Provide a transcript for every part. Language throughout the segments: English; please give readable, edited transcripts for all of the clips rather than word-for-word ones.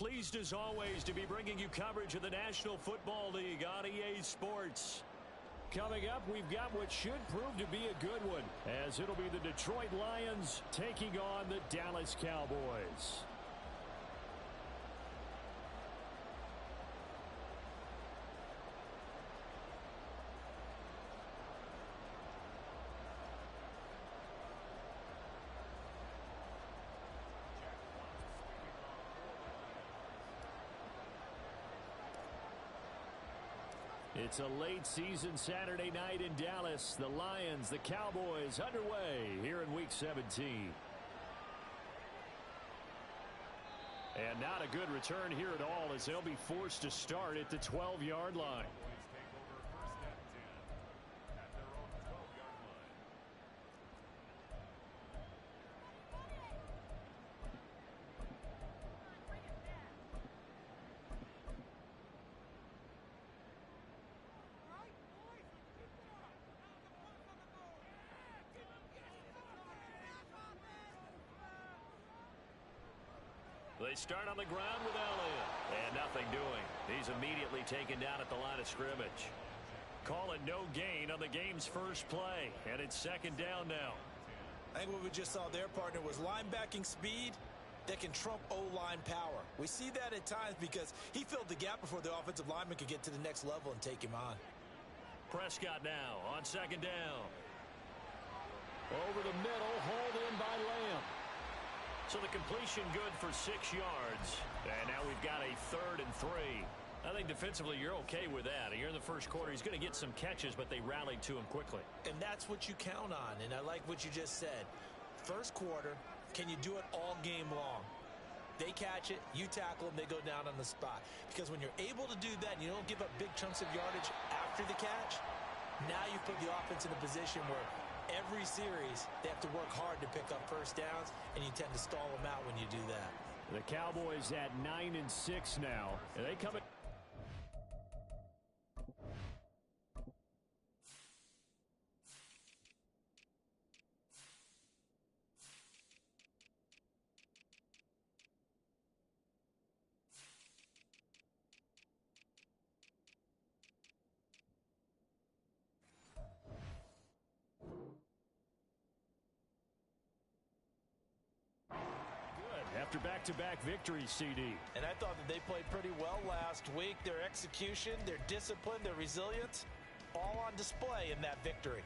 pleased as always to be bringing you coverage of the National Football League on EA Sports. Coming up, we've got what should prove to be a good one, as it'll be the Detroit Lions taking on the Dallas Cowboys. It's a late season Saturday night in Dallas. The Lions, the Cowboys underway here in Week 17. And not a good return here at all, as they'll be forced to start at the 12-yard line. They start on the ground with Elliott. And nothing doing. He's immediately taken down at the line of scrimmage. Call it no gain on the game's first play. And it's second down now. I think what we just saw there, partner, was linebacking speed that can trump O-line power. We see that at times because he filled the gap before the offensive lineman could get to the next level and take him on. Prescott now on second down. Over the middle, hauled in by Lamb. So the completion good for 6 yards. And now we've got a 3rd and 3. I think defensively you're okay with that. Here in the first quarter, he's going to get some catches, but they rallied to him quickly. And that's what you count on. And I like what you just said. First quarter, can you do it all game long? They catch it, you tackle them, they go down on the spot. Because when you're able to do that and you don't give up big chunks of yardage after the catch, now you put the offense in a position where every series, they have to work hard to pick up first downs, and you tend to stall them out when you do that. The Cowboys at 9-6 now, and they come at after back-to-back victories, CD. And I thought that they played pretty well last week. Their execution, their discipline, their resilience, all on display in that victory.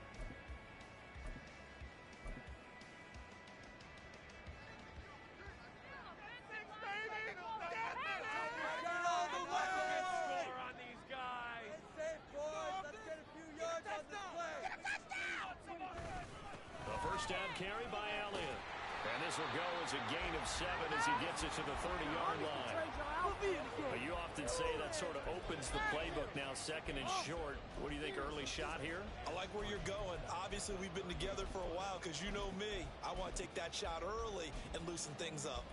The first down carry by Elliott. And this will go as a gain of 7 as he gets it to the 30-yard line. But you often say that sort of opens the playbook now, 2nd and short. What do you think, early shot here? I like where you're going. Obviously, we've been together for a while because you know me. I want to take that shot early and loosen things up.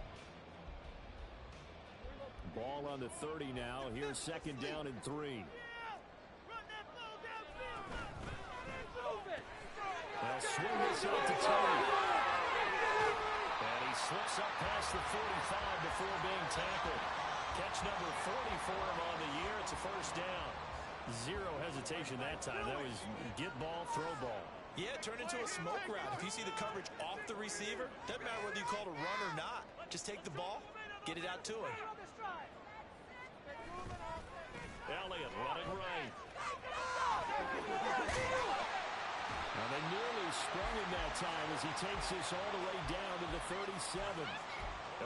Ball on the 30 now. Here's 2nd down and 3. They'll swing this out to Tony. And he slips up past the 45 before being tackled. Catch number 40 for him on the year. It's a first down. 0 hesitation that time. That was get ball, throw ball. Yeah, turn into a smoke route. If you see the coverage off the receiver, doesn't matter whether you call it a run or not. Just take the ball, get it out to him. Elliott running right. And they nearly sprung him that time as he takes this all the way down to the 37.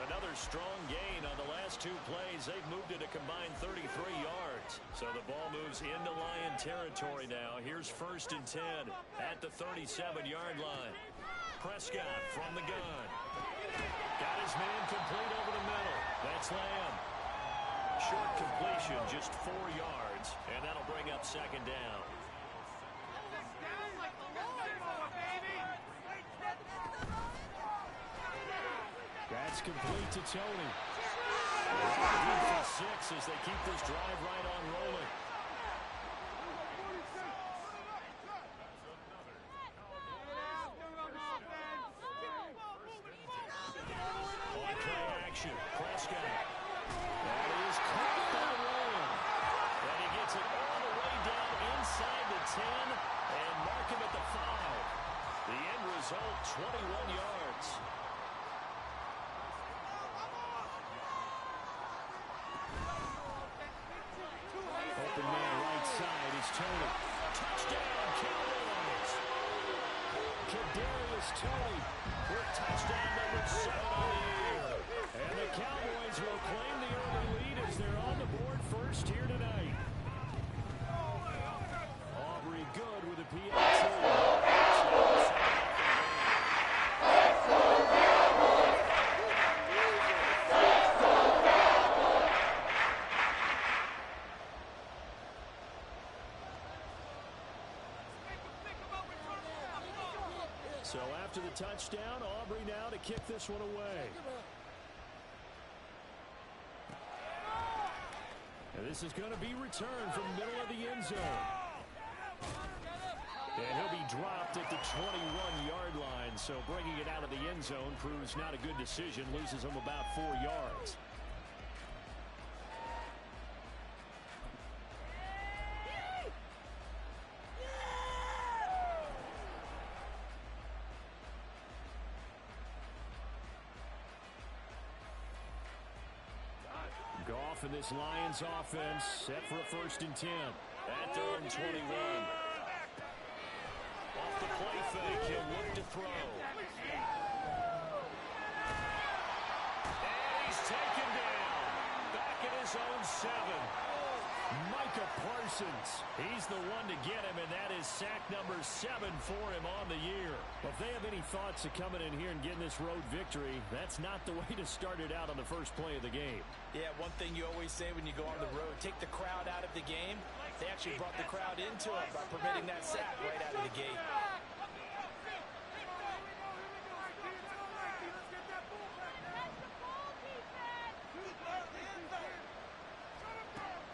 Another strong gain on the last 2 plays. They've moved it a combined 33 yards. So the ball moves into Lion territory now. Here's 1st and 10 at the 37-yard line. Prescott from the gun. Got his man complete over the middle. That's Lamb. Short completion, just 4 yards, and that'll bring up 2nd down. That's complete to Tony. 6 as they keep this drive right on rolling. On play action, Prescott. 21 yards. Open man right side is Toney. Touchdown, Cowboys. Kadarius Toney with touchdown number 7 on the year. And the Cowboys will claim the early lead as they're on the board first here tonight. Aubrey good with a PAT. So after the touchdown, Aubrey now to kick this one away. And this is going to be returned from the middle of the end zone. And he'll be dropped at the 21-yard line. So bringing it out of the end zone proves not a good decision. Loses him about 4 yards. Goff and this Lions offense set for a 1st and 10. At their own 21. Off the play fake, he'll look to throw. And he's taken down. Back at his own 7. Micah Parsons. He's the one to get him, and that is sack number 7 for him on the year. Well, if they have any thoughts of coming in here and getting this road victory, that's not the way to start it out on the first play of the game. Yeah, one thing you always say when you go on the road, take the crowd out of the game. They actually brought the crowd into it by permitting that sack right out of the gate.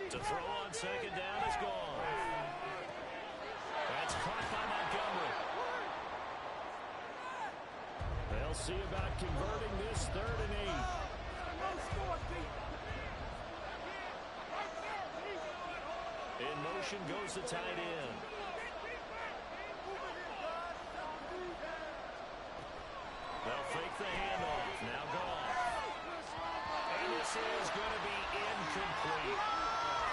To throw on 2nd down is gone. That's caught by Montgomery. They'll see about converting this 3rd and 8. In motion goes the tight end. They'll fake the handoff. Now Goff. And this is going to be incomplete.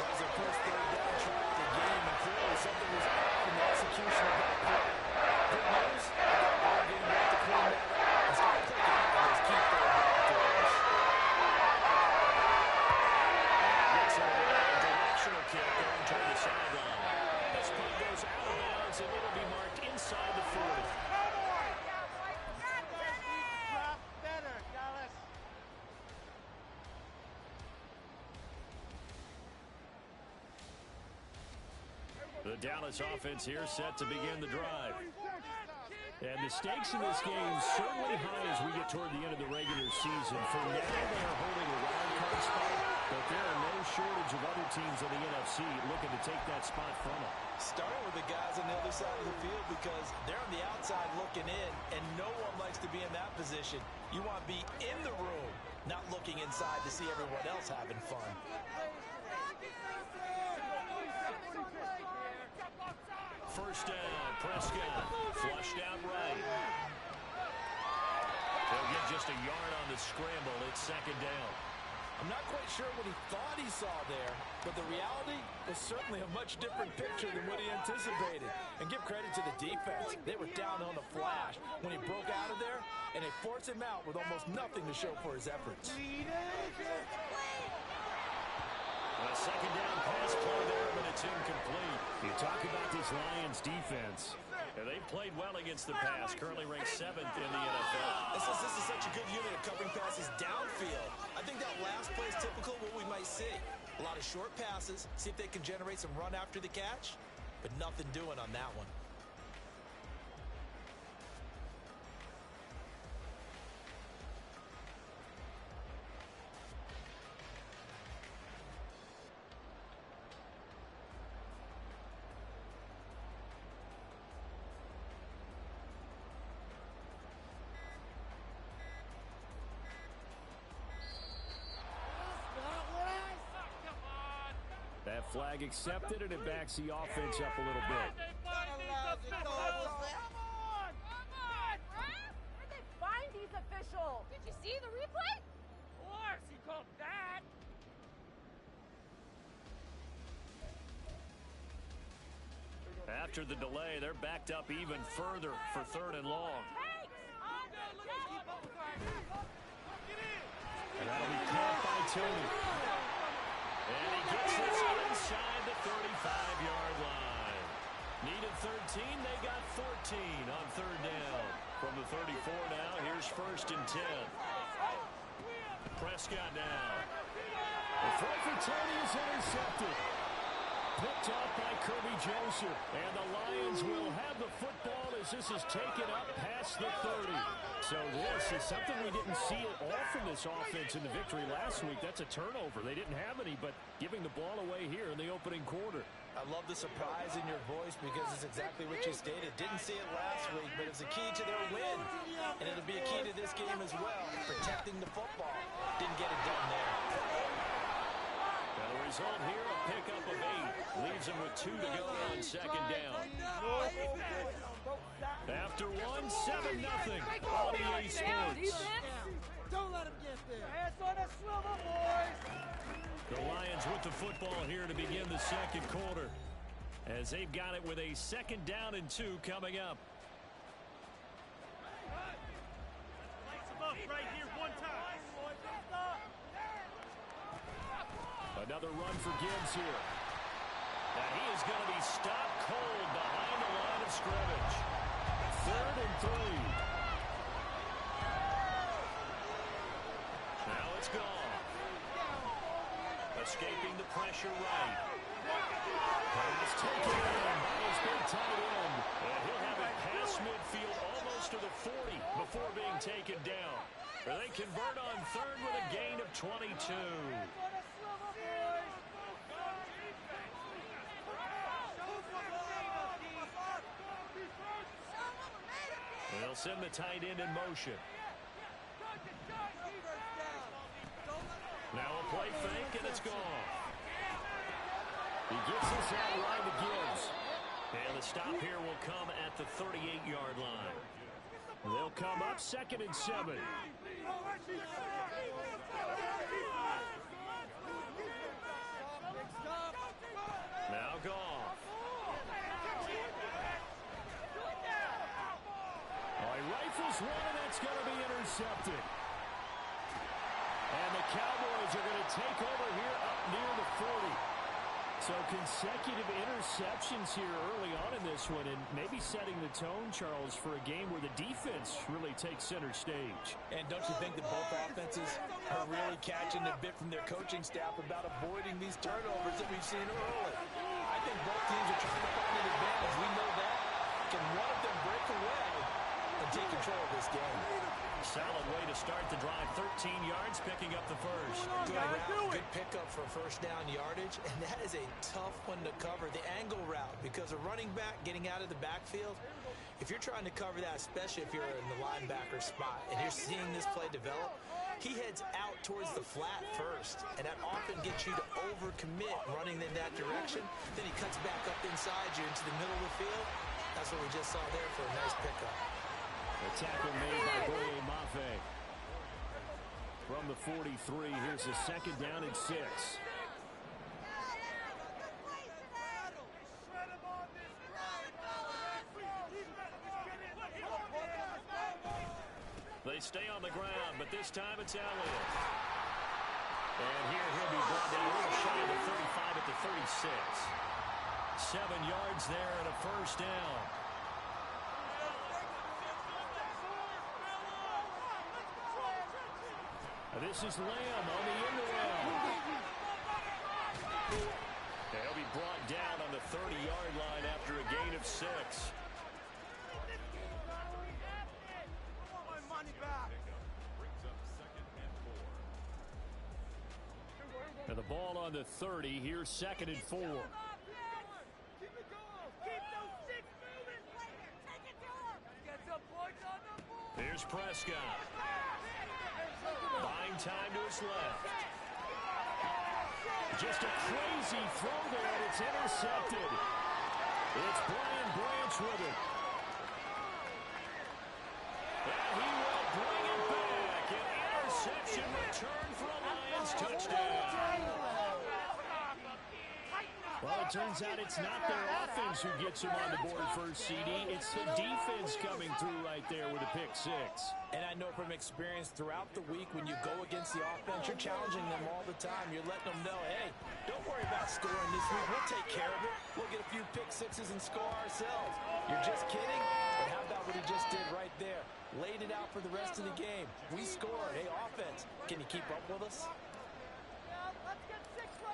That was their first 3rd down try of the game, and clearly something was off in the execution of that play. Good news, they're getting back to clean that up and start taking out those key 3rd down throws. Gets a directional kick going toward the sideline. This punt goes out of bounds, and it'll be marked inside the 40. The Dallas offense here set to begin the drive. And the stakes in this game certainly high as we get toward the end of the regular season. For now, they are holding a wild card spot, but there are no shortage of other teams in the NFC looking to take that spot from them. Starting with the guys on the other side of the field because they're on the outside looking in, and no one likes to be in that position. You want to be in the room, not looking inside to see everyone else having fun. First down, Prescott, flushed out right. They'll get just a yard on the scramble. It's 2nd down. I'm not quite sure what he thought he saw there, but the reality was certainly a much different picture than what he anticipated. And give credit to the defense. They were down on the flash when he broke out of there, and they forced him out with almost nothing to show for his efforts. A 2nd down pass play there, but it's incomplete. You talk about this Lions defense. And they've played well against the pass, currently ranked 7th in the NFL. This is such a good unit of covering passes downfield. I think that last play is typical of what we might see. A lot of short passes, see if they can generate some run after the catch, but nothing doing on that one. That flag accepted, and it backs the offense up a little bit. official. Did you see the replay? Of course, he called that. After the delay, they're backed up even further for 3rd and long. And that'll be caught by Tony. And he gets this inside the 35-yard line. Needed 13, they got 14 on 3rd down. From the 34 now, here's 1st and 10. Prescott now. The throw for Tony is intercepted. Picked off by Kirby Joseph. And the Lions will have the football as this is taken up past the 30. So this is something we didn't see at all from this offense in the victory last week. That's a turnover. They didn't have any, but giving the ball away here in the opening quarter. I love the surprise in your voice because it's exactly what you stated. Didn't see it last week, but it's a key to their win. And it'll be a key to this game as well. Protecting the football. Didn't get it done there. The result here, a pickup of 8. Leaves them with 2 to go on 2nd down. After 1, 7-0 on EA Sports. Don't let him get there. Hands on a swivel, boys. The Lions with the football here to begin the 2nd quarter, as they've got it with a 2nd down and 2 coming up. Lights him up right here one time. Another run for Gibbs here. And he is going to be stopped cold behind the line of scrimmage. 3rd and 3. Now it's gone. Escaping the pressure right. Pass taken in by his big tight end. And he'll have it past midfield almost to the 40 before being taken down. They convert on 3rd with a gain of 22. They'll send the tight end in motion. Now a play fake, and it's gone. He gets this out right to Gibbs. And the stop here will come at the 38-yard line. They'll come up 2nd and 7. Now Goff. Rifles one, and that's going to be intercepted. And the Cowboys are going to take over here up near the 40. So consecutive interceptions here early on in this one, and maybe setting the tone, Charles, for a game where the defense really takes center stage. And don't you think that both offenses are really catching the bit from their coaching staff about avoiding these turnovers that we've seen early? I think both teams are trying to find an advantage. We know that. Can one of them break away and take control of this game? Solid way to start the drive. 13 yards, picking up the first. Good route, good pickup for first down yardage, and that is a tough one to cover. The angle route, because a running back getting out of the backfield, if you're trying to cover that, especially if you're in the linebacker spot, and you're seeing this play develop, he heads out towards the flat first, and that often gets you to overcommit running in that direction. Then he cuts back up inside you into the middle of the field. That's what we just saw there for a nice pickup. A tackle made by Boye Mafe. From the 43, here's a 2nd down and 6. They stay on the ground, but this time it's Elliott. And here he'll be brought down a little shy of the 35 at the 36. 7 yards there and a first down. This is Lamb on the end around. They'll be brought down on the 30-yard line after a gain of 6. And the ball on the 30. Here's 2nd and 4. Here's Prescott. Buying time to his left. Just a crazy throw there, and it's intercepted. It's Brian Branch with it. And he will bring it back. return for a Lions touchdown. Well, it turns out it's not their offense who gets them on the board first, CD. It's the defense coming through right there with a pick six. And I know from experience throughout the week when you go against the offense, you're challenging them all the time. You're letting them know, hey, don't worry about scoring this week. We'll take care of it. We'll get a few pick sixes and score ourselves. You're just kidding? But how about what he just did right there? Laid it out for the rest of the game. We scored. Hey, offense, can you keep up with us?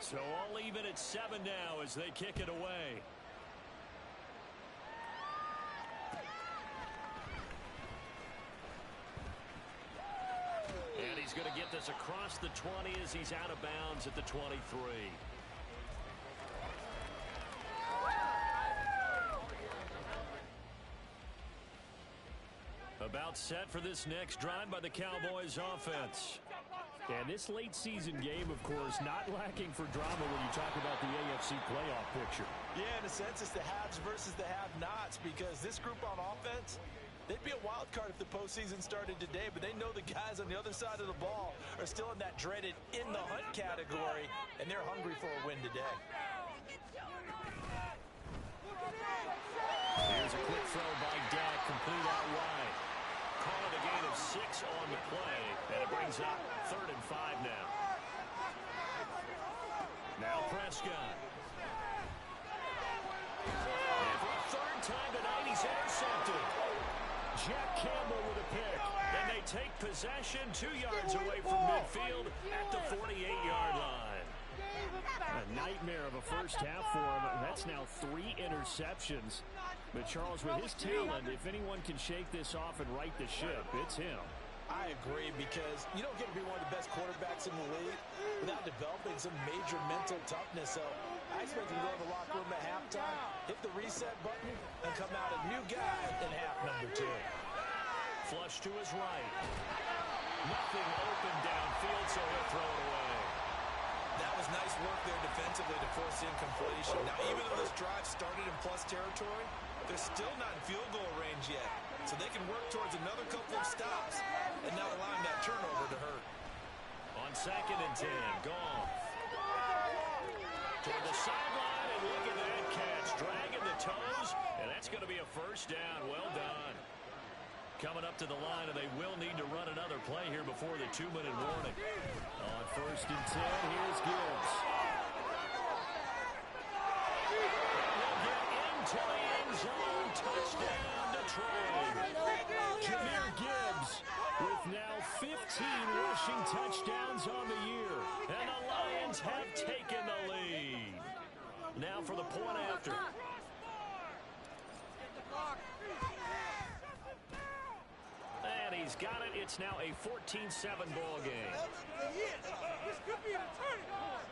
So all even at 7 now as they kick it away. And he's going to get this across the 20 as he's out of bounds at the 23. About set for this next drive by the Cowboys offense. And this late season game, of course, not lacking for drama when you talk about the AFC playoff picture. Yeah, in a sense, it's the haves versus the have-nots because this group on offense, they'd be a wild card if the postseason started today, but they know the guys on the other side of the ball are still in that dreaded in-the-hunt category, and they're hungry for a win today. Here's a quick throw by Dak, complete out wide. Call it a gain of 6 on the play, and it brings up 3rd and 5 now. Now Prescott. And for a 3rd time tonight, he's intercepted. Jack Campbell with a pick. And they take possession 2 yards away from midfield at the 48-yard line. A nightmare of a first half for him. That's now 3 interceptions. But, Charles, with his talent, if anyone can shake this off and right the ship, it's him. I agree because you don't get to be one of the best quarterbacks in the league without developing some major mental toughness. So I expect him to go to the locker room at halftime, hit the reset button, and come out a new guy in half number 2. Flush to his right. Nothing open downfield, so he'll throw it away. That was nice work there defensively to force incompletion. Now, even though this drive started in plus territory, they're still not in field goal range yet. So they can work towards another couple of stops and not allowing that turnover to hurt. On 2nd and 10, Goff. Toward the sideline, and look at that catch. Dragging the toes, and that's going to be a first down. Well done. Coming up to the line, and they will need to run another play here before the 2-minute warning. On 1st and 10, here's Gibbs. They'll get into the end zone. Touchdown, Detroit. Jahmyr Gibbs with now 15 rushing touchdowns on the year. And the Lions have taken the lead. Now for the point after. And he's got it. It's now a 14-7 ball game. This could be a turning point.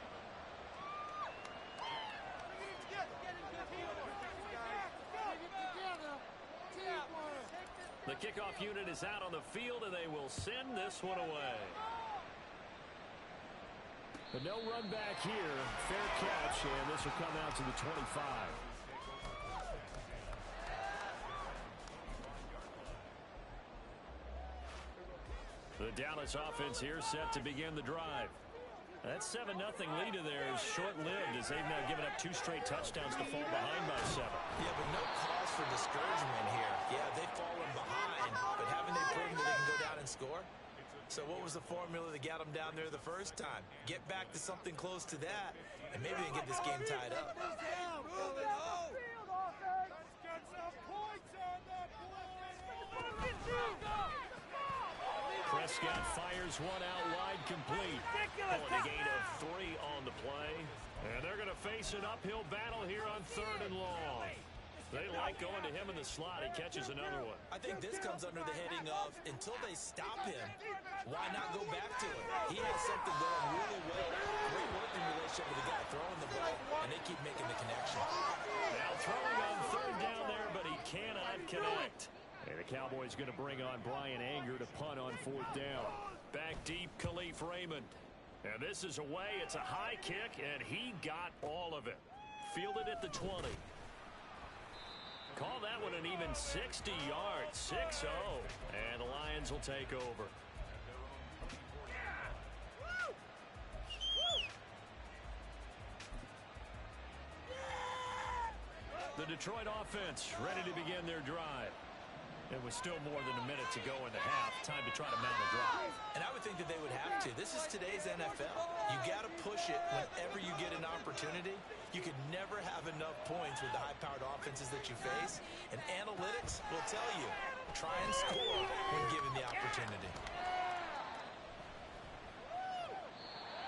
The kickoff unit is out on the field, and they will send this one away. But no run back here. Fair catch, and this will come out to the 25. The Dallas offense here set to begin the drive. That 7-0 lead of theirs short-lived as they've now given up 2 straight touchdowns to fall behind by 7. Yeah, but no cause for discouragement here. Yeah, they've fallen behind, but haven't they proven that they can go down and score? So what was the formula that got them down there the first time? Get back to something close to that, and maybe they can get this game tied up. Prescott fires one out wide, complete. Pulling a gain of 3 on the play. And they're going to face an uphill battle here on 3rd and long. They like going to him in the slot. He catches another one. I think this comes under the heading of, until they stop him, why not go back to him? He has something going really well. Great working relationship with the guy throwing the ball, and they keep making the connection. Now throwing on 3rd down there, but he cannot connect. And the Cowboys going to bring on Brian Anger to punt on 4th down. Back deep, Khalif Raymond. And this is away. It's a high kick, and he got all of it. Fielded at the 20. Call that one an even 60 yards, 6-0. And the Lions will take over. The Detroit offense ready to begin their drive. It was still more than a minute to go in the half. Time to try to mount a drive. And I would think that they would have to. This is today's NFL. You got to push it whenever you get an opportunity. You could never have enough points with the high-powered offenses that you face. And analytics will tell you, try and score when given the opportunity.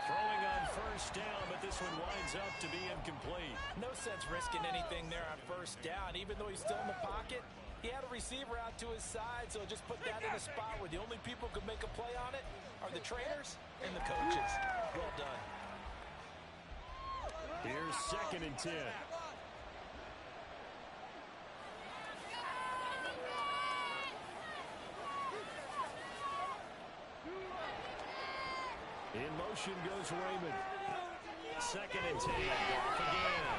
Throwing on first down, but this one winds up to be incomplete. No sense risking anything there on first down. Even though he's still in the pocket, he had a receiver out to his side, so just put that in a spot where the only people who can make a play on it are the trainers and the coaches. Well done. Here's 2nd and 10. In motion goes Raymond. 2nd and 10. Off again.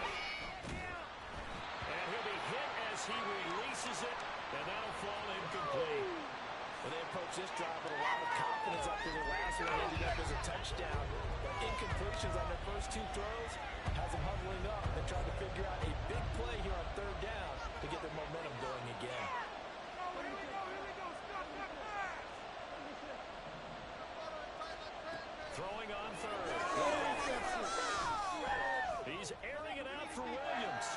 And he'll be hit as he releases it, and that'll fall incomplete. Well, they approached this drive with a lot of confidence after the last one ended up as a touchdown. But incompletions on their first 2 throws has them huddling up and trying to figure out a big play here on 3rd down to get their momentum going again. Throwing on 3rd. He's airing it out for Williams.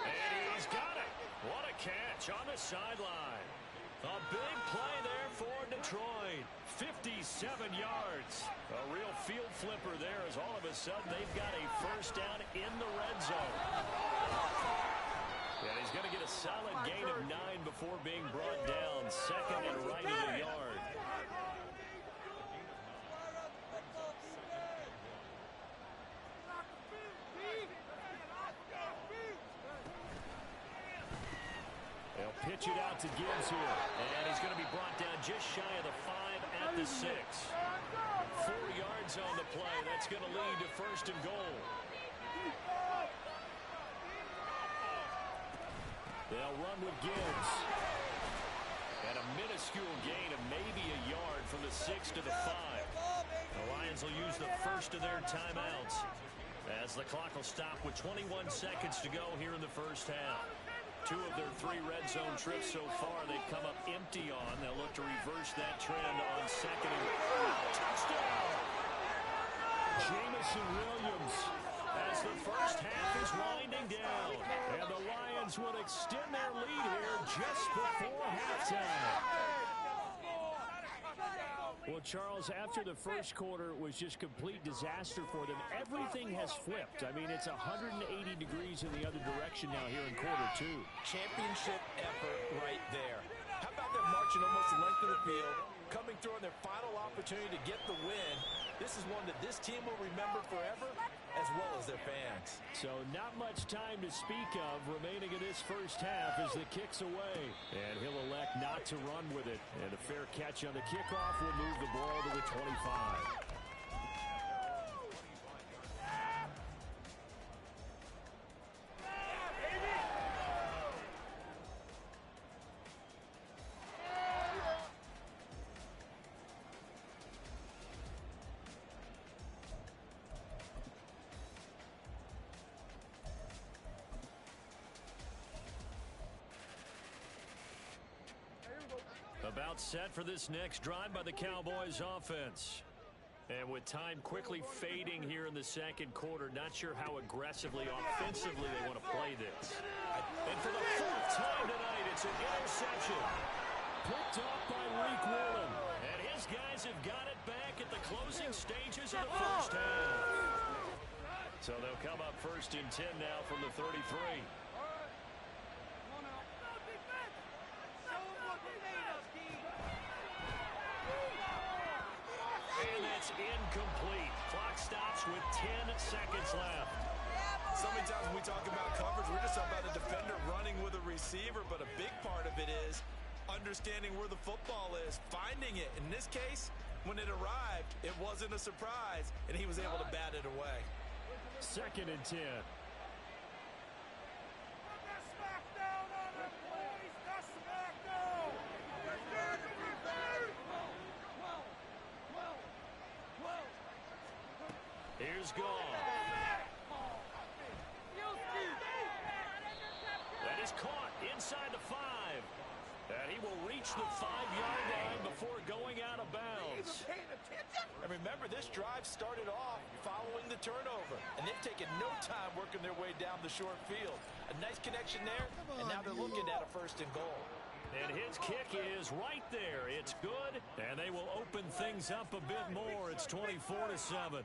And he's got it. What a catch on the sideline. A big play there for Detroit. 57 yards. A real field flipper there as all of a sudden they've got a first down in the red zone. And he's going to get a solid gain of 9 before being brought down. 2nd and right of the yard. They'll pitch it out to Gibbs here. And he's going to be brought down just shy of the 5 at the 6. 4 yards on the play. That's going to lead to 1st and goal. They'll run with Gibbs. And a minuscule gain of maybe a yard from the 6 to the 5. The Lions will use the first of their timeouts as the clock will stop with 21 seconds to go here in the first half. 2 of their 3 red zone trips so far they've come up empty on. They'll look to reverse that trend on 2nd and touchdown. Jameson Williams as the first half is winding down. And the Lions will extend their lead here just before halftime. Well, Charles, after the first quarter was just complete disaster for them, everything has flipped. I mean, it's 180 degrees in the other direction now here in quarter 2. Championship effort right there. How about them marching almost the length of the field, coming through on their final opportunity to get the win? This is one that this team will remember forever, as well as their fans. So not much time to speak of remaining in this first half as the kick's away. And he'll elect not to run with it. And a fair catch on the kickoff will move the ball to the 25. About set for this next drive by the Cowboys offense. And with time quickly fading here in the second quarter, not sure how aggressively, offensively they want to play this. And for the 4th time tonight, it's an interception. Picked off by Leek Woolen. And his guys have got it back at the closing stages of the first half. So they'll come up 1st and 10 now from the 33. And that's incomplete. Clock stops with 10 seconds left. So many times when we talk about coverage, we're just talking about a defender running with a receiver, but a big part of it is understanding where the football is, finding it. In this case, when it arrived, it wasn't a surprise, and he was able to bat it away. 2nd and 10. Here's Goff. It's caught inside the 5. And he will reach the 5-yard line before going out of bounds. And remember, this drive started off following the turnover. And they've taken no time working their way down the short field. A nice connection there, and now they're looking at a 1st and goal. And his kick is right there. It's good, and they will open things up a bit more. It's 24-7.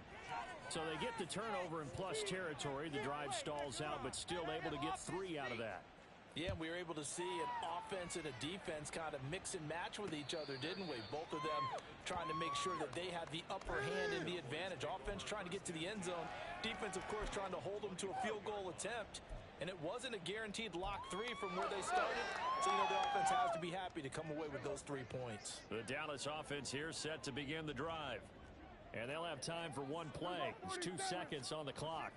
So they get the turnover in plus territory. The drive stalls out, but still able to get 3 out of that. Yeah, we were able to see an offense and a defense kind of mix and match with each other, didn't we? Both of them trying to make sure that they had the upper hand and the advantage. Offense trying to get to the end zone. Defense, of course, trying to hold them to a field goal attempt. And it wasn't a guaranteed lock 3 from where they started. So, you know, the offense has to be happy to come away with those 3 points. The Dallas offense here set to begin the drive. And they'll have time for 1 play. It's 2 seconds on the clock.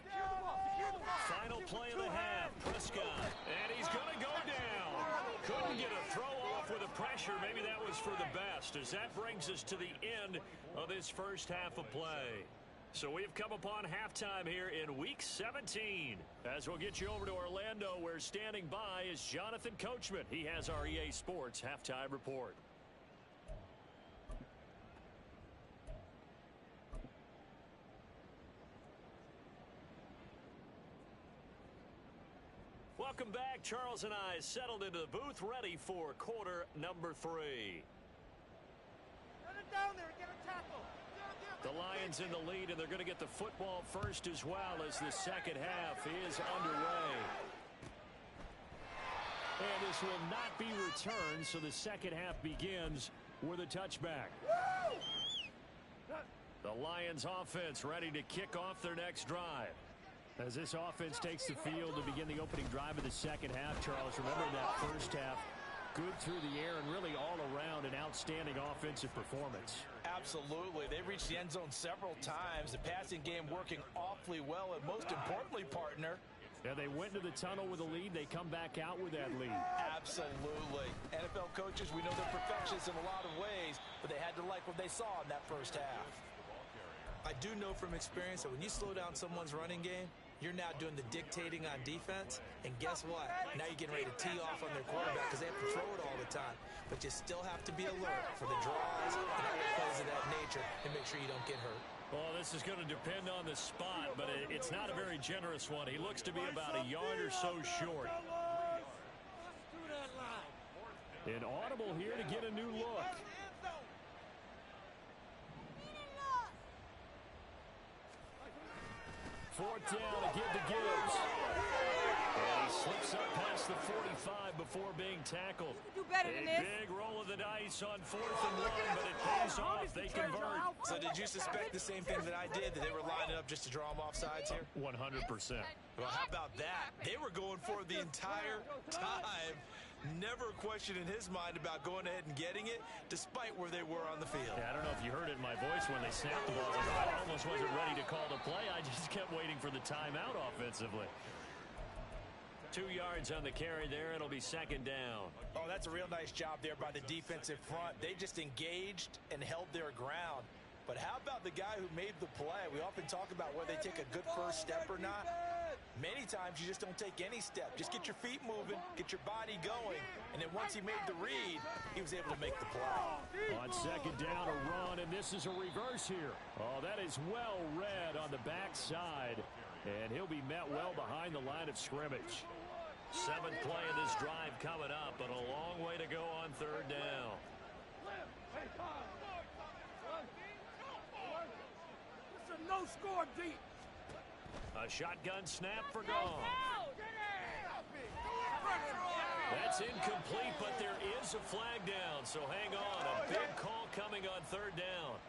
Final play of the half. Prescott. And he's going to go down. Couldn't get a throw off with the pressure. Maybe that was for the best, as that brings us to the end of this first half of play. So we've come upon halftime here in Week 17. As we'll get you over to Orlando, where standing by is Jonathan Coachman. He has our EA Sports Halftime Report. Welcome back. Charles and I settled into the booth, ready for quarter number 3. Get it down there and get a tackle. The Lions in the lead, and they're going to get the football first as well, as the second half is underway. And this will not be returned, so the second half begins with a touchback. The Lions offense ready to kick off their next drive. As this offense takes the field to begin the opening drive of the second half, Charles, remember that first half, good through the air and really all around an outstanding offensive performance. Absolutely. They reached the end zone several times. The passing game working awfully well, and most importantly, partner, yeah, they went to the tunnel with a lead. They come back out with that lead. Absolutely. NFL coaches, we know they're perfectionists in a lot of ways, but they had to like what they saw in that first half. I do know from experience that when you slow down someone's running game, you're now doing the dictating on defense, and guess what? Now you're getting ready to tee off on their quarterback because they have to throw it all the time. But you still have to be alert for the draws and other plays of that nature and make sure you don't get hurt. Well, this is going to depend on the spot, but it's not a very generous one. He looks to be about a yard or so short. An audible here to get a new look. 4th down to give to Gibbs. And he slips up past the 45 before being tackled. Do better than this. Big roll of the dice on 4th and 1, but it pays off. They convert. So did you suspect the same thing that I did, that they were lining up just to draw them off sides here? 100%. Well, how about that? They were going for it the entire time. Never a question in his mind about going ahead and getting it, despite where they were on the field. Yeah, I don't know if you heard it in my voice when they snapped the ball. I almost wasn't ready to call the play. I just kept waiting for the timeout offensively. 2 yards on the carry there. It'll be 2nd down. Oh, that's a real nice job there by the defensive front. They just engaged and held their ground. But how about the guy who made the play? We often talk about whether they take a good first step or not. Many times you just don't take any step. Just get your feet moving, get your body going, and then once he made the read, he was able to make the play. On 2nd down, a run, and this is a reverse here. Oh, that is well read on the backside, and he'll be met well behind the line of scrimmage. 7th play of this drive coming up, but a long way to go on 3rd down. It's a no-score deep. A shotgun snap for Goff. That's incomplete, but there is a flag down, so hang on. A big call coming on 3rd down.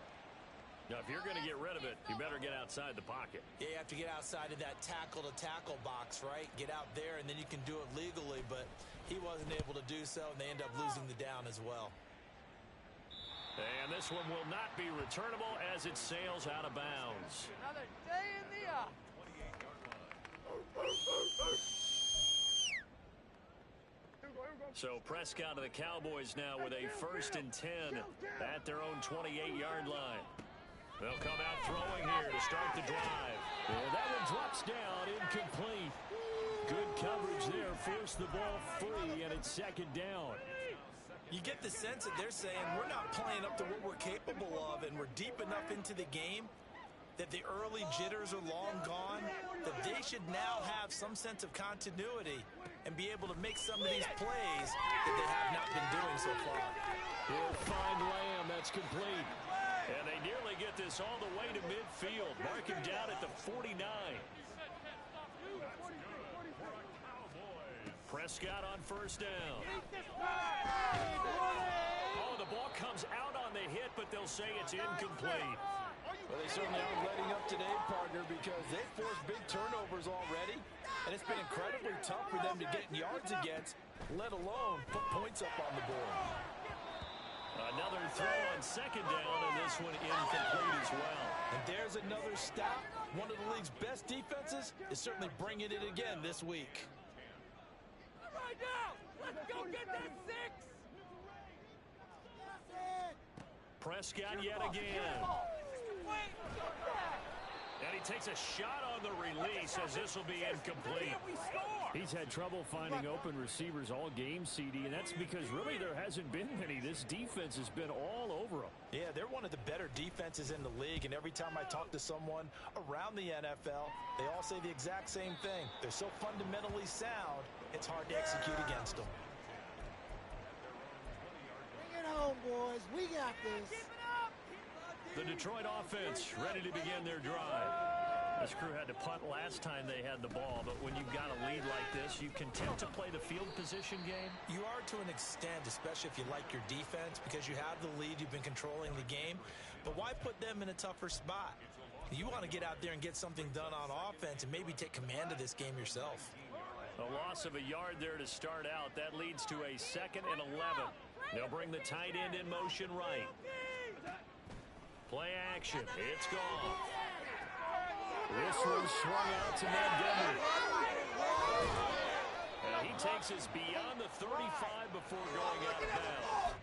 Now, if you're going to get rid of it, you better get outside the pocket. Yeah, you have to get outside of that tackle-to-tackle box, right? Get out there, and then you can do it legally, but he wasn't able to do so, and they end up losing the down as well. And this one will not be returnable as it sails out of bounds. Another day in the office. So Prescott of the Cowboys now with a 1st and 10 at their own 28-yard line. They'll come out throwing here to start the drive. And that one drops down, incomplete. Good coverage there. Forced the ball free, and it's second down. You get the sense that they're saying we're not playing up to what we're capable of, and we're deep enough into the game that the early jitters are long gone, that they should now have some sense of continuity and be able to make some of these plays that they have not been doing so far. He'll find Lamb. That's complete. And they nearly get this all the way to midfield. Mark him down at the 49. Prescott on first down. Oh, the ball comes out on the hit, but they'll say it's incomplete. Well, they certainly aren't letting up today, partner, because they've forced big turnovers already, and it's been incredibly tough for them to get yards against, let alone put points up on the board. Another throw on second down, and this one incomplete as well. And there's another stop. One of the league's best defenses is certainly bringing it again this week. Now, let's go get that 6. Prescott yet again. And he takes a shot on the release as this will be incomplete. He's had trouble finding open receivers all game, CD, and that's because really there hasn't been many. This defense has been all over them. Yeah, they're one of the better defenses in the league, and every time I talk to someone around the NFL, they all say the exact same thing. They're so fundamentally sound, it's hard to execute against them. Bring it home, boys. We got this. The Detroit offense ready to begin their drive. This crew had to punt last time they had the ball, but when you've got a lead like this, you content to play the field position game? You are to an extent, especially if you like your defense, because you have the lead, you've been controlling the game. But why put them in a tougher spot? You want to get out there and get something done on offense and maybe take command of this game yourself. A loss of a yard there to start out. That leads to a 2nd and 11. They'll bring the tight end in motion right. Play action. It's gone. This one swung out to Montgomery. And he takes us beyond the 35 before going out of bounds.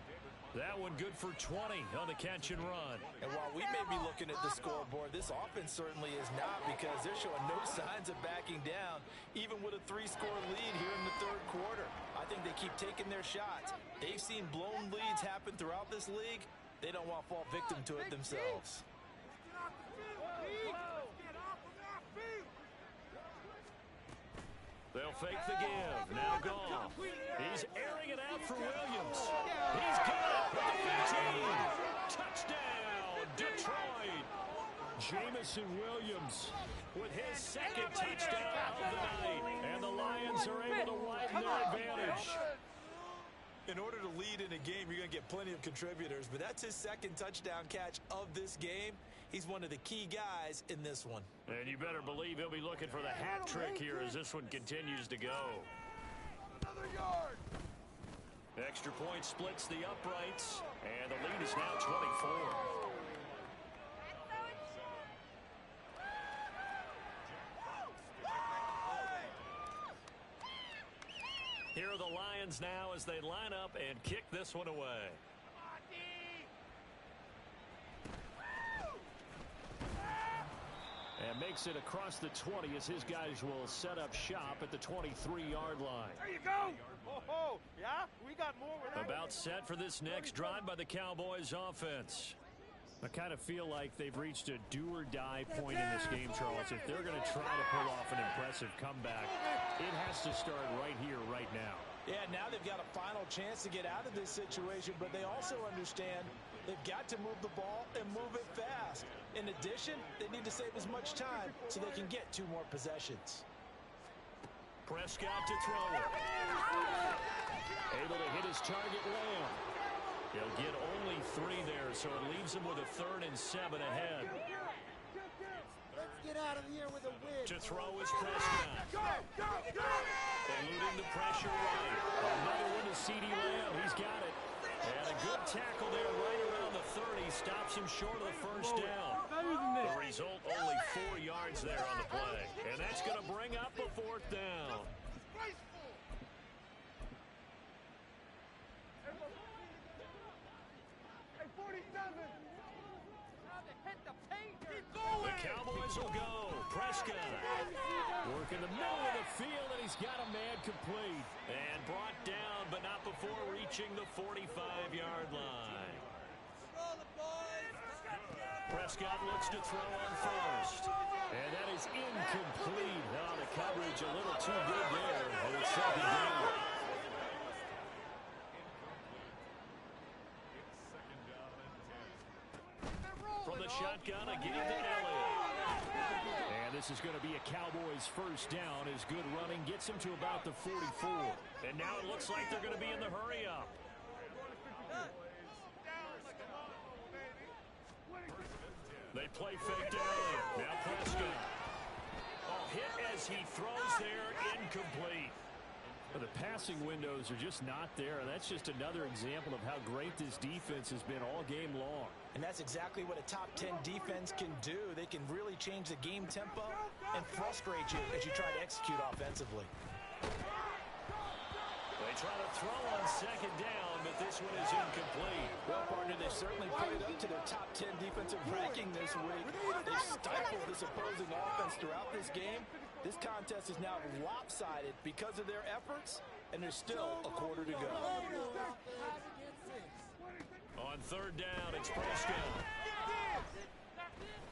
That one good for 20 on the catch and run. And while we may be looking at the scoreboard, this offense certainly is not, because they're showing no signs of backing down, even with a 3-score lead here in the third quarter. I think they keep taking their shots. They've seen blown leads happen throughout this league. They don't want to fall victim to it themselves. They'll fake the give. Now gone. He's airing it out for Williams. He's got it at the 15. Touchdown, Detroit. Jamison Williams with his 2nd touchdown of the night. And the Lions are able to widen their advantage. In order to lead in a game, you're going to get plenty of contributors, but that's his 2nd touchdown catch of this game. He's one of the key guys in this one. And you better believe he'll be looking for the hat trick here as this one continues to go. Another yard. Extra point splits the uprights, and the lead is now 24. Here are the Lions now as they line up and kick this one away. And makes it across the 20 as his guys will set up shop at the 23-yard line. There you go. Oh, yeah? We got more where that About set for this next drive by the Cowboys offense. I kind of feel like they've reached a do-or-die point in this game, Charles. If they're going to try to pull off an impressive comeback, it has to start right here, right now. Yeah, now they've got a final chance to get out of this situation, but they also understand they've got to move the ball and move it fast. In addition, they need to save as much time so they can get 2 more possessions. Prescott to throw it. Able to hit his target, Lamb. He'll get only 3 there, so it leaves him with a 3rd and 7 ahead. Let's get out of here with a win. To throw is Prescott. Eluding the pressure right. Another one to C.D. Lamb. He's got it. And a good tackle there right around the 30. Stops him short of the first down. The result, only 4 yards there on the play. And that's going to bring up a 4th down. The Cowboys will go. Prescott. Working the middle of the field, and he's got a man complete. And brought down, but not before reaching the 45-yard line. Prescott looks to throw on first. And that is incomplete. Now the coverage a little too good there. And it's second down. From the shotgun, again to Elliott. And this is going to be a Cowboys first down as good running gets him to about the 44. And now it looks like they're going to be in the hurry-up. They play fake to Elliott. Now Prescott. Hit as he throws there, incomplete. Well, the passing windows are just not there. That's just another example of how great this defense has been all game long. And that's exactly what a top 10 defense can do. They can really change the game tempo and frustrate you as you try to execute offensively. They try to throw on second down, but this one is incomplete. Well, partner, they've certainly played up to their top 10 defensive ranking this week. They've stifled this opposing offense throughout this game. This contest is now lopsided because of their efforts, and there's still a quarter to go. On third down, it's Prescott.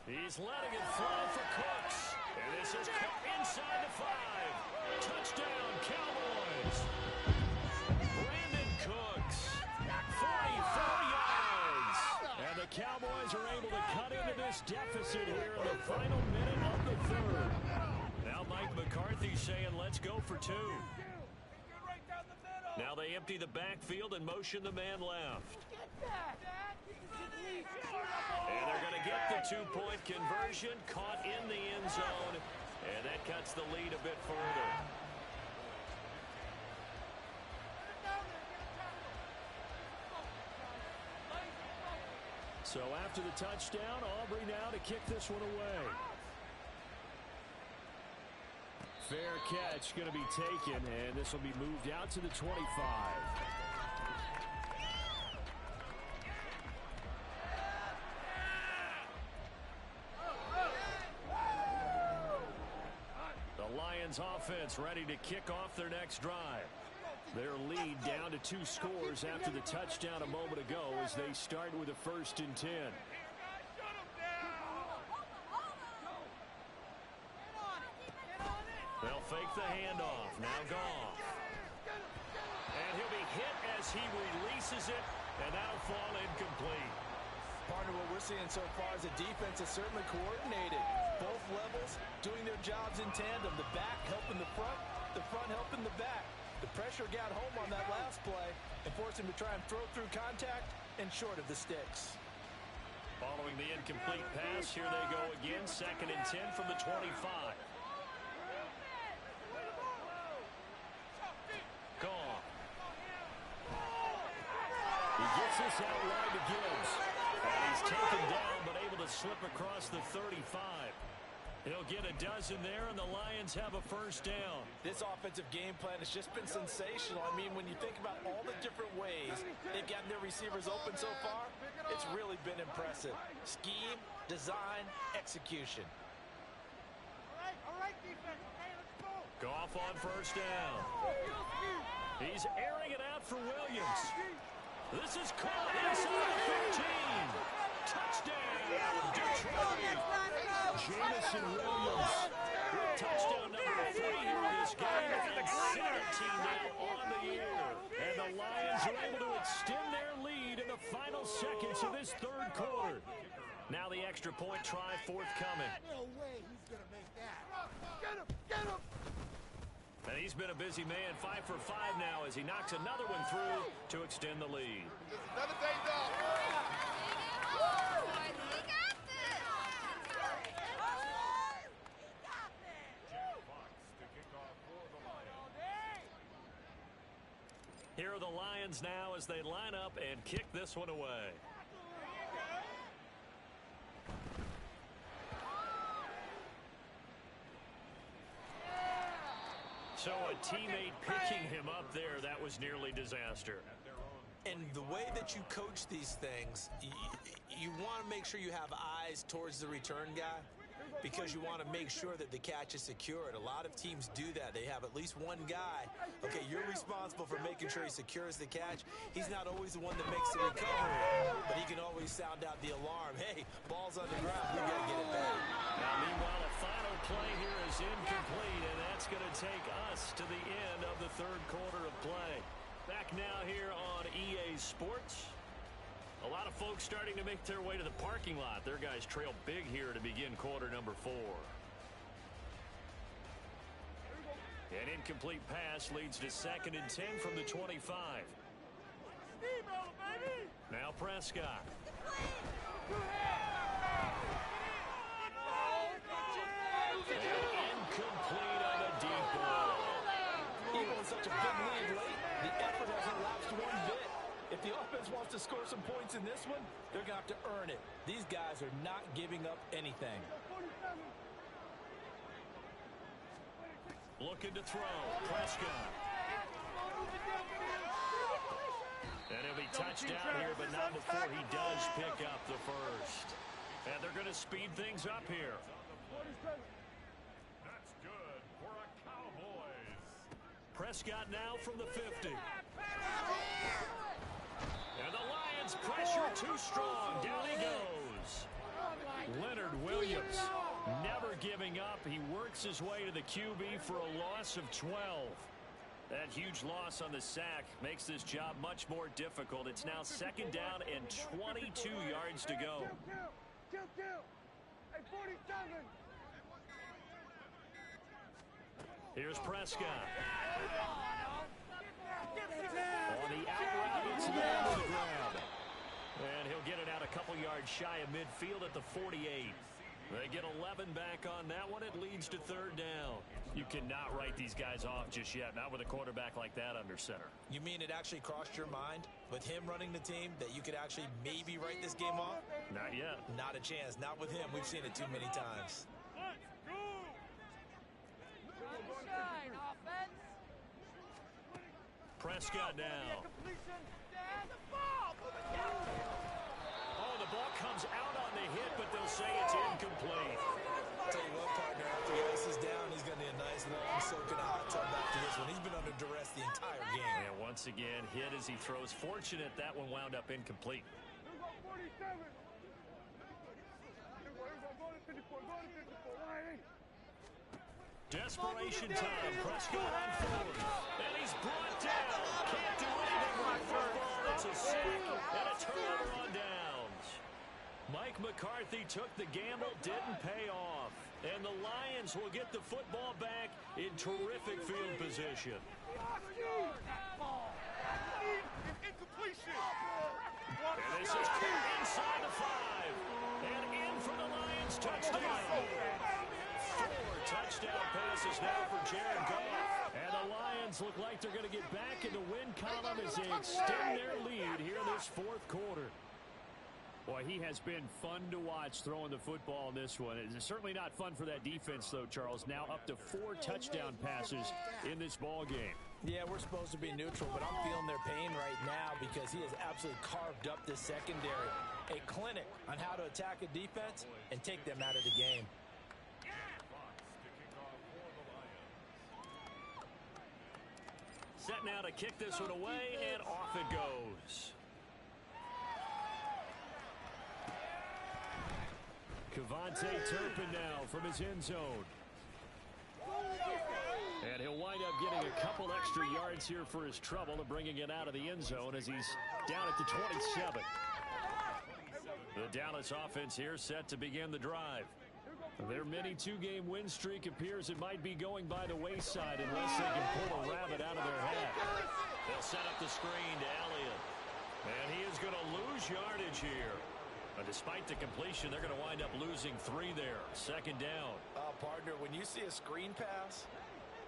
He's letting it fly for Cooks. And this is Cook inside the 5. Touchdown, Cowboys. Brandon Cooks, 44 yards. And the Cowboys are able to cut into this deficit here in the final minute of the third. Now Mike McCarthy saying, let's go for 2. Now they empty the backfield and motion the man left. And they're going to get the 2-point conversion, caught in the end zone, and that cuts the lead a bit further. So after the touchdown, Aubrey now to kick this one away. Fair catch going to be taken, and this will be moved out to the 25. The Lions offense ready to kick off their next drive. Their lead down to 2 scores after the touchdown a moment ago as they start with a 1st and 10. They'll fake the handoff. Now Goff. And he'll be hit as he releases it, and that'll fall incomplete. Partner, what we're seeing so far is the defense is certainly coordinated. Both levels doing their jobs in tandem. The back helping the front helping the back. The pressure got home on that last play and forced him to try and throw through contact and short of the sticks. Following the incomplete pass, here they go again. 2nd and 10 from the 25. Gone. He gets this out wide to Gibbs. And he's taken down, but able to slip across the 35. He'll get a dozen there, and the Lions have a 1st down. This offensive game plan has just been sensational. I mean, when you think about all the different ways they've gotten their receivers open so far, it's really been impressive. Scheme, design, execution. All right, defense. Okay, let's go. Goff on 1st down. He's airing it out for Williams. This is caught inside the 15. Touchdown, Detroit. Jamison Williams. Touchdown number 3 here in this game. And 17 now on the year. And the Lions are able to extend their lead in the final seconds of this 3rd quarter. Now the extra point try forthcoming. No way he's going to make that. Get him! Get him! And he's been a busy man, 5 for 5 now as he knocks another one through to extend the lead. Another day dog. Here are the Lions now as they line up and kick this one away. So a teammate picking him up there, that was nearly disaster. And the way that you coach these things, you want to make sure you have eyes towards the return guy. because you want to make sure that the catch is secured. A lot of teams do that. They have at least one guy. Okay, you're responsible for making sure he secures the catch. He's not always the one that makes the recovery, but he can always sound out the alarm. Hey, ball's on the ground. We got to get it back. Now, meanwhile, a final play here is incomplete, and that's going to take us to the end of the third quarter of play. Back now here on EA Sports. A lot of folks starting to make their way to the parking lot. Their guys trail big here to begin quarter number 4. An incomplete pass leads to 2nd and 10 from the 25. Now Prescott. Incomplete on a deep ball. Even with such a big lead late, the effort hasn't lapsed one bit. If the offense wants to score some points in this one, they're going to have to earn it. These guys are not giving up anything. Looking to throw. Prescott. And he'll be touched down here, but not before he does pick up the first. And they're going to speed things up here. That's good for a Cowboys. Prescott now from the 50. And the Lions pressure too strong. Down he goes. Leonard Williams never giving up. He works his way to the QB for a loss of 12. That huge loss on the sack makes this job much more difficult. It's now 2nd down and 22 yards to go. Here's Prescott. On the outright, it's down to the ground. And he'll get it out a couple yards shy of midfield at the 48. They get 11 back on that one. It leads to 3rd down. You cannot write these guys off just yet, not with a quarterback like that under center. You mean it actually crossed your mind with him running the team that you could actually maybe write this game off? Not yet. Not a chance. Not with him. We've seen it too many times. Prescott now. Oh, the ball comes out on the hit, but they'll say it's incomplete. Tell you what, partner, after the ice is down, he's going to need a nice long soak in a hot tub after this one. He's been under duress the entire game. And once again, hit as he throws. Fortunate that one wound up incomplete. Desperation time. Prescott on 4th. And he's brought down. Can't do anything with the football. It's a sack and a turnover on downs. Mike McCarthy took the gamble, didn't pay off. And the Lions will get the football back in terrific field position. And this is caught inside the 5. And in for the Lions touchdown. 4 touchdown passes now for Jared Goff. And the Lions look like they're going to get back in the win column as they extend their lead here in this 4th quarter. Boy, he has been fun to watch throwing the football in this one. It's certainly not fun for that defense, though, Charles. Now up to 4 touchdown passes in this ball game. Yeah, we're supposed to be neutral, but I'm feeling their pain right now because he has absolutely carved up this secondary. A clinic on how to attack a defense and take them out of the game. Set now to kick this one away, and off it goes. Kevontae Turpin now from his end zone. And he'll wind up getting a couple extra yards here for his trouble and bringing it out of the end zone as he's down at the 27. The Dallas offense here set to begin the drive. Their mini 2-game win streak appears it might be going by the wayside unless they can pull a rabbit out of their hat. They'll set up the screen to Elliott. And he is going to lose yardage here. But despite the completion, they're going to wind up losing 3 there. 2nd down. Partner, when you see a screen pass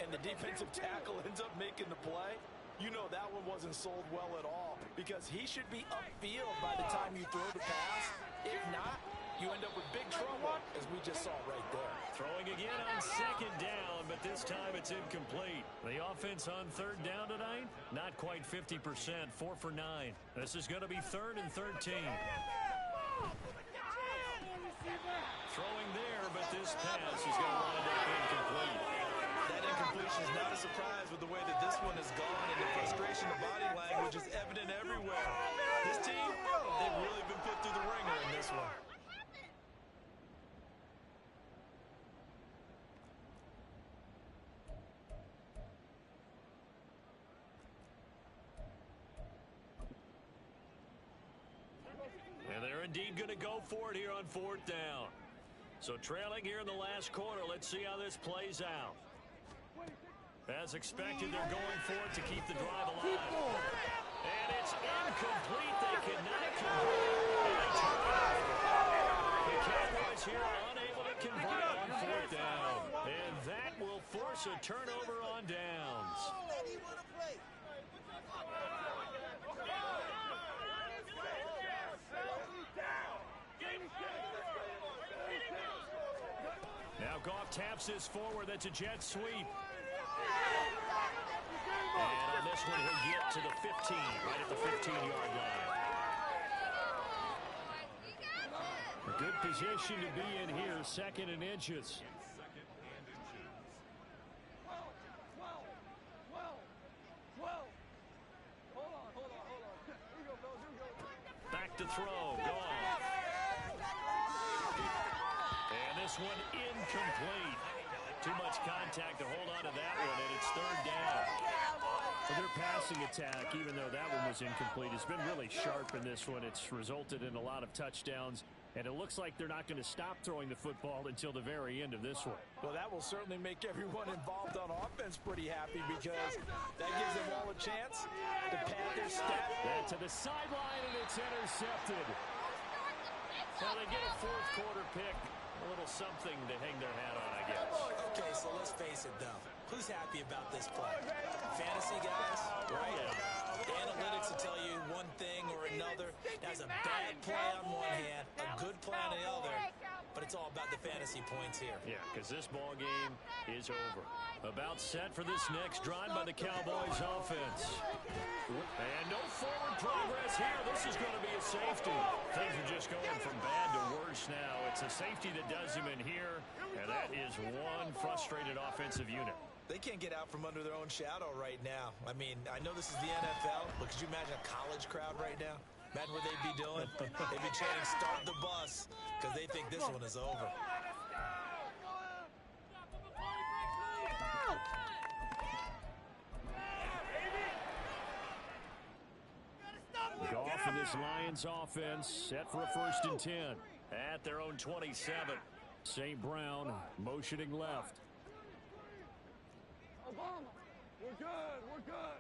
and the defensive tackle ends up making the play, you know that one wasn't sold well at all because he should be upfield by the time you throw the pass. If not, you end up with big trouble, as we just saw right there. Throwing again on 2nd down, but this time it's incomplete. The offense on 3rd down tonight, not quite 50%, 4 for 9. This is going to be 3rd and 13. throwing there, but this pass is going to wind up incomplete. That incompletion is not a surprise with the way that this one has gone, and the frustration of body language is evident everywhere. This team, they've really been put through the ringer in this one. And they're indeed going to go for it here on 4th down. So trailing here in the last quarter, let's see how this plays out. As expected, they're going for it to keep the drive alive. And it's incomplete. They cannot convert. And they turn it over. The Cowboys here are unable to convert on 4th down. And that will force a turnover on downs. Now Goff taps this forward. That's a jet sweep. And on this one, he'll get to the 15, right at the 15-yard line. A good position to be in here, 2nd and inches. Back to throw. Goff. And this one incomplete. Too much contact to hold on to that one, and it's 3rd down. Well, their passing attack, even though that one was incomplete, has been really sharp in this one. It's resulted in a lot of touchdowns, and it looks like they're not going to stop throwing the football until the very end of this one. Well, that will certainly make everyone involved on offense pretty happy, because that gives them all a chance to pad their step. That to the sideline, and it's intercepted. Well, they get a 4th quarter pick. A little something to hang their hat on, I guess. Okay, so let's face it, though. Who's happy about this play? Fantasy guys, right? Yeah. The analytics will tell you one thing or another. That's a bad play on one hand, a good play on the other, but it's all about the fantasy points here. Yeah, because this ball game is over. About set for this next drive by the Cowboys offense. And no forward progress here. This is going to be a safety. Things are just going from bad to worse now. It's a safety that does him in here, and that is one frustrated offensive unit. They can't get out from under their own shadow right now. I mean, I know this is the NFL, but could you imagine a college crowd right now? Imagine what they'd be doing. They'd be chanting, "Start the bus," because they think this one is over. Goff and this Lions offense set for a 1st and 10 at their own 27. St. Brown motioning left. We're good. We're good.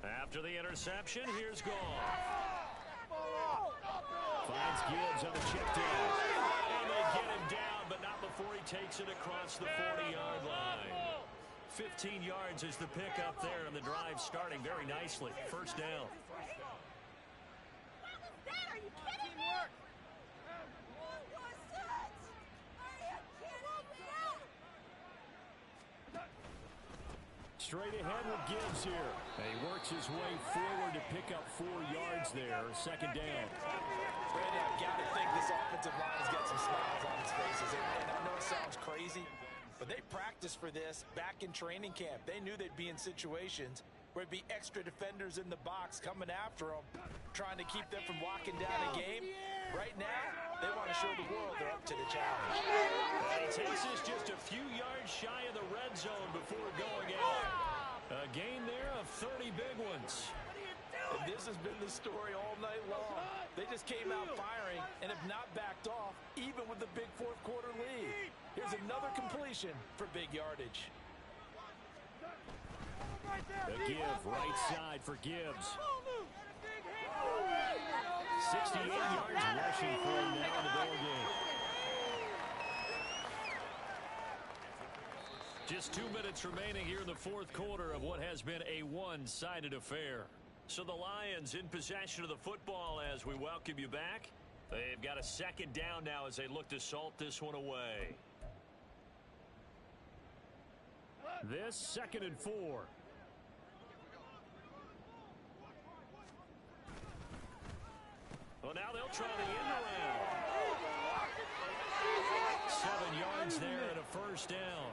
After the interception, here's Goff. Finds Gibbs on the check down. And they get him down, but not before he takes it across the 40-yard line. 15 yards is the pickup there, and the drive starting very nicely. 1st down. Are you kidding me? What was that? Are you kidding me? Straight ahead with Gibbs here. And he works his way forward to pick up 4 yards there. 2nd down. Brandon, I've got to think this offensive line has got some smiles on its faces. And I know it sounds crazy, but they practiced for this back in training camp. They knew they'd be in situations where it'd be extra defenders in the box coming after them, trying to keep them from locking down a game. Right now, they want to show the world they're up to the challenge. And he takes this just a few yards shy of the red zone before going out. A gain there of 30 big ones. And this has been the story all night long. They just came out firing and have not backed off, even with the big 4th quarter lead. Here's another completion for big yardage. The give, right side for Gibbs. 68 yards rushing for him now in the ball game. Just 2 minutes remaining here in the 4th quarter of what has been a one-sided affair. So the Lions in possession of the football as we welcome you back. They've got a 2nd down now as they look to salt this one away. This 2nd and 4. Well, now they'll try the end around. first down.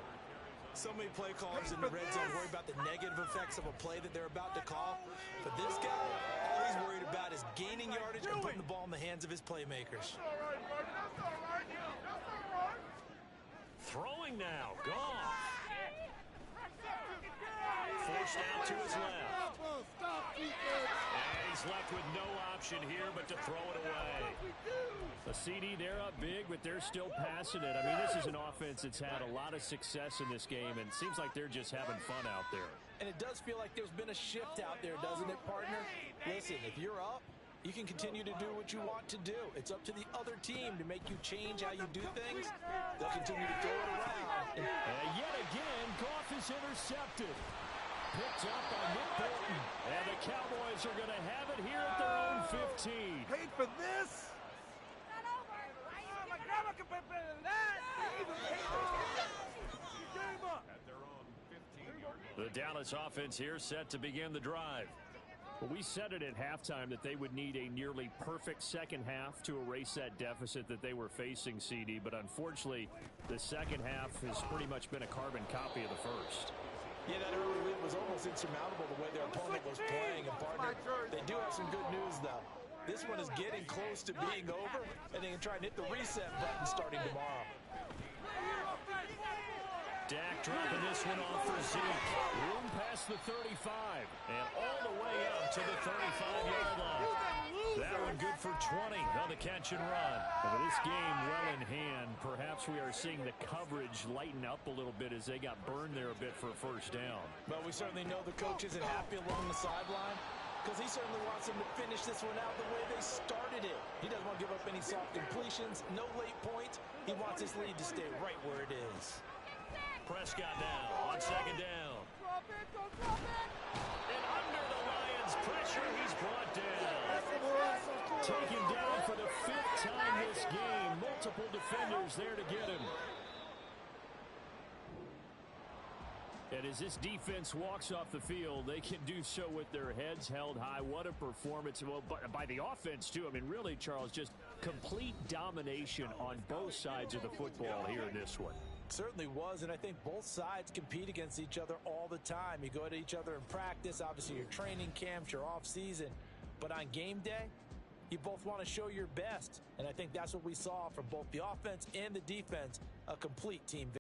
So many play callers in the red zone worry about the negative effects of a play that they're about to call. But this guy, all he's worried about is gaining yardage and putting the ball in the hands of his playmakers. Throwing now. Goff. Forced out to his left. And he's left with no option here but to throw it away. The CD, they're up big, but they're still passing it. I mean, this is an offense that's had a lot of success in this game, and it seems like they're just having fun out there. And it does feel like there's been a shift out there, doesn't it, partner? Listen, if you're up, you can continue to do what you want to do. It's up to the other team to make you change how you do things. They'll continue to throw it around. And yet again, Goff is intercepted. Picked up by Nick Bolton. And the Cowboys are going to have it here at their own 15. Paid for this? The Dallas offense here set to begin the drive. Well, we said it at halftime that they would need a nearly perfect second half to erase that deficit that they were facing, CD. But unfortunately, the second half has pretty much been a carbon copy of the first. Yeah, that early lead was almost insurmountable the way their opponent was playing. And partner, they do have some good news, though. This one is getting close to being over, and they can try and hit the reset button starting tomorrow. Dak dropping this one off for Zeke. Room past the 35 and all the way up to the 35-yard line. That one good for 20 on the catch and run. But this game well in hand. Perhaps we are seeing the coverage lighten up a little bit as they got burned there a bit for a first down. But we certainly know the coach isn't happy along the sideline because he certainly wants them to finish this one out the way they started it. He doesn't want to give up any soft completions, no late points. He wants his lead to stay right where it is. Prescott now on second down. And under the Lions' pressure, he's brought down. Taken down for the 5th time this game. Multiple defenders there to get him. And as this defense walks off the field, they can do so with their heads held high. What a performance. Well, by the offense, too. I mean, really, Charles, just complete domination on both sides of the football here in this one. Certainly was, and I think both sides compete against each other all the time. You go at each other in practice, obviously your training camps, your off season, but on game day, you both want to show your best, and I think that's what we saw from both the offense and the defense, a complete team victory.